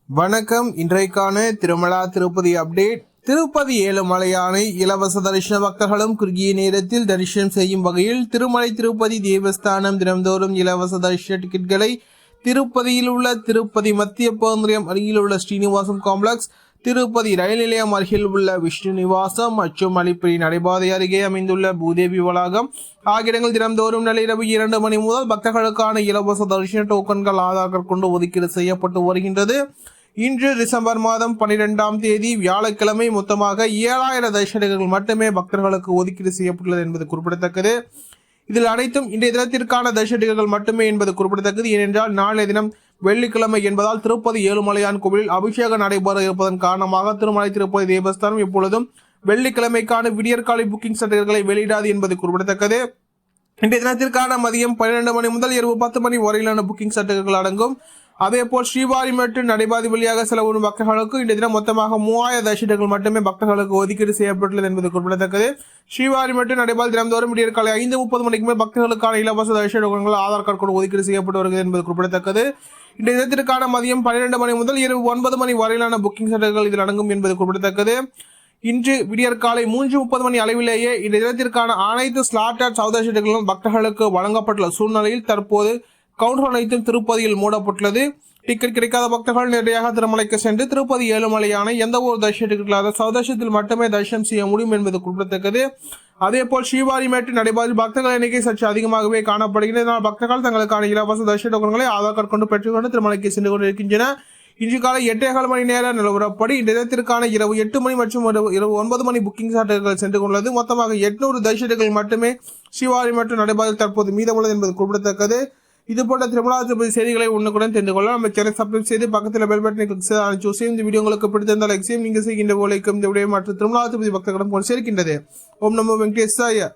வணக்கம். இன்றைக்கான திருமலா திருப்பதி அப்டேட். திருப்பதி ஏழுமலையானை இலவச தரிசன பக்தர்களும் குறுகிய நேரத்தில் தரிசனம் செய்யும் வகையில் திருமலை திருப்பதி தேவஸ்தானம் தினம்தோறும் இலவச தரிசன டிக்கெட்களை திருப்பதியில் உள்ள திருப்பதி மத்திய பேருந்தியம் அருகில் உள்ள ஸ்ரீனிவாசம் காம்ப்ளெக்ஸ், திருப்பதி ரயில் நிலையம் அருகில் உள்ள விஷ்ணு நிவாசம் மற்றும் அலிப்பிரி நடைபாதை அருகே அமைந்துள்ள பூதேவி வளாகம் ஆகிய இடங்கள் தினம்தோறும் நள்ளிரவு 2 மணி முதல் பக்தர்களுக்கான இலவச தரிசன டோக்கன்கள் ஆதார் கொண்டு ஒதுக்கீடு செய்யப்பட்டு வருகின்றது. இன்று டிசம்பர் மாதம் 12ஆம் தேதி வியாழக்கிழமை மொத்தமாக 7000 தரிசனங்கள் மட்டுமே பக்தர்களுக்கு ஒதுக்கீடு செய்யப்பட்டுள்ளது என்பது குறிப்பிடத்தக்கது. இதில் அனைத்தும் இன்றைய தினத்திற்கான தரிசனங்கள் மட்டுமே என்பது குறிப்பிடத்தக்கது. ஏனென்றால் நாளைய தினம் வெள்ளிக்கிழமை என்பதால் திருப்பதி ஏழுமலையான் கோவிலில் அபிஷேகம் நடைபெற இருப்பதன் காரணமாக திருமலை திருப்பதி தேவஸ்தானம் எப்பொழுதும் வெள்ளிக்கிழமைக்கான விடியற்காலை புக்கிங் சர்டிபிகேட்களை வெளியிடாது என்பது குறிப்பிடத்தக்கது. இன்றைய தினத்திற்கான மதியம் 12 மணி முதல் இரவு 10 மணி வரையிலான புக்கிங் சர்டிபிகேட்கள் அடங்கும். அதேபோல் ஸ்ரீவாரிமேட்டு நடைபாதை வழியாக செலவிடும் பக்தர்களுக்கு இன்றைய தினம் மொத்தமாக 3000 தரிசனங்கள் மட்டுமே பக்தர்களுக்கு ஒதுக்கீடு செய்யப்பட்டுள்ளது என்பது குறிப்பிடத்தக்கது. ஸ்ரீவாரிமேட்டு நடைபாதை தினந்தோறும் விடியற்காலை 5:30 மணிக்கு மேல் பக்தர்களுக்கான இலவச தரிசனங்கள் ஆதார் கார்டு கொண்டு ஒதுக்கீடு செய்யப்பட்டு வருகிறது என்பது குறிப்பிடத்தக்கது. இன்றைய தினத்திற்கான மதியம் 12 மணி முதல் இரவு 9 மணி வரையிலான புக்கிங் சர்டிபிகேட்கள் இதில் அடங்கும் என்பது குறிப்பிடத்தக்கது. இன்று விடியற்காலை 3:30 மணி அளவிலேயே இந்த தினத்திற்கான அனைத்து ஸ்லாட்டட் சௌதரிசனங்களும் பக்தர்களுக்கு வழங்கப்பட்டுள்ள சூழ்நிலையில் தற்போது கவுண்டர் அனைத்தும் திருப்பதியில் மூடப்பட்டுள்ளது. டிக்கெட் கிடைக்காத பக்தர்கள் நேரடியாக திருமலைக்கு சென்று திருப்பதி ஏழுமலையான எந்த ஒரு தரிசனத்திற்காக சௌதர்ஷத்தில் மட்டுமே தரிசனம் செய்ய முடியும் என்பது குறிப்பிடத்தக்கது. அதேபோல் ஸ்ரீவாரிமேட்டு நடைபாதையில் பக்தர்கள் எண்ணிக்கை சற்று அதிகமாகவே காணப்படுகிறது. இதனால் பக்தர்கள் தங்களுக்கான இலவச தரிசன டோக்கன்களை ஆதார் கார்டு கொண்டு பெற்றுக்கொண்டு திருமலைக்கு சென்று கொண்டிருக்கின்றன. இன்று காலை 8:15 மணி நேர நிலவரப்படி இந்த தினத்திற்கான இரவு 8 மணி மற்றும் இரவு 9 மணி புக்கிங் சார்ட்டுகள் சென்று கொண்டுள்ளது. மொத்தமாக 800 தரிசனங்கள் மட்டுமே ஸ்ரீவாரிமேட்டு நடைபாதையில் தற்போது மீதமுள்ளது என்பது குறிப்பிடத்தக்கது. இதுபோன்ற திருமலா திருப்பதி செய்திகளை உடனுக்குடன் தெரிந்து கொள்ள நம்ம சேனல் சப்ஸ்கிரைப் செய்து பக்கத்தில் பெல் பட்டனை கிளிக் செய்து இந்த வீடியோ உங்களுக்கு பிடித்திருந்தால் லைக் செய்யும். நீங்கள் செய்கின்ற போலைக்கும் இந்த வீடியோ மற்றும் திருமலா திருப்பதி பக்தர்களிடம் கொண்டு சேர்க்கின்றது. ஓம் நமோ வெங்கடேசாய.